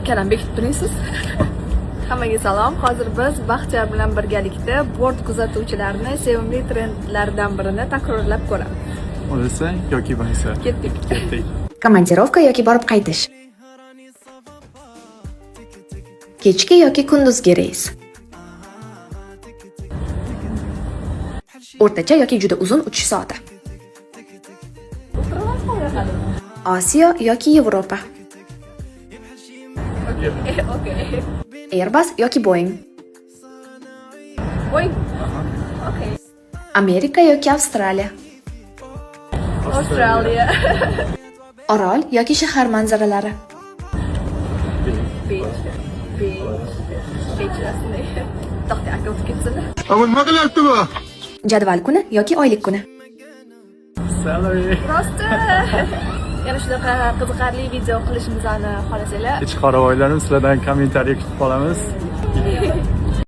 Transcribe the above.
kalam bekitib turasiz. Hammaga salom. Hozir biz Baxtiyor bilan birgalikda bort kuzatuvchilarini sevimli trendlardan birini takrorlab ko'ramiz. O'lsa yoki boysa. Ketdik. Komandirovka yoki borib qaytish. Kechki yoki kunduzgi reys. O'rtacha yoki juda uzun uchish soati. Osiyo yoki Yevropa. Okay. Airbus yoki Boeing. Voy. Okay. Amerika yoki Avstraliya. Australia. Orol yoki shahar manzaralari. Beach. Rasmi. To'xta, aka o'tib ketsin. Ama nima qilyapti bu? Jadval kuni yoki oylik kuni. Salary. Rosti. Yana shunaqa qiziqarli video qilishimizni xohlasanglar, Ichqora oylarim sizlardan kommentariy kutib qolamiz.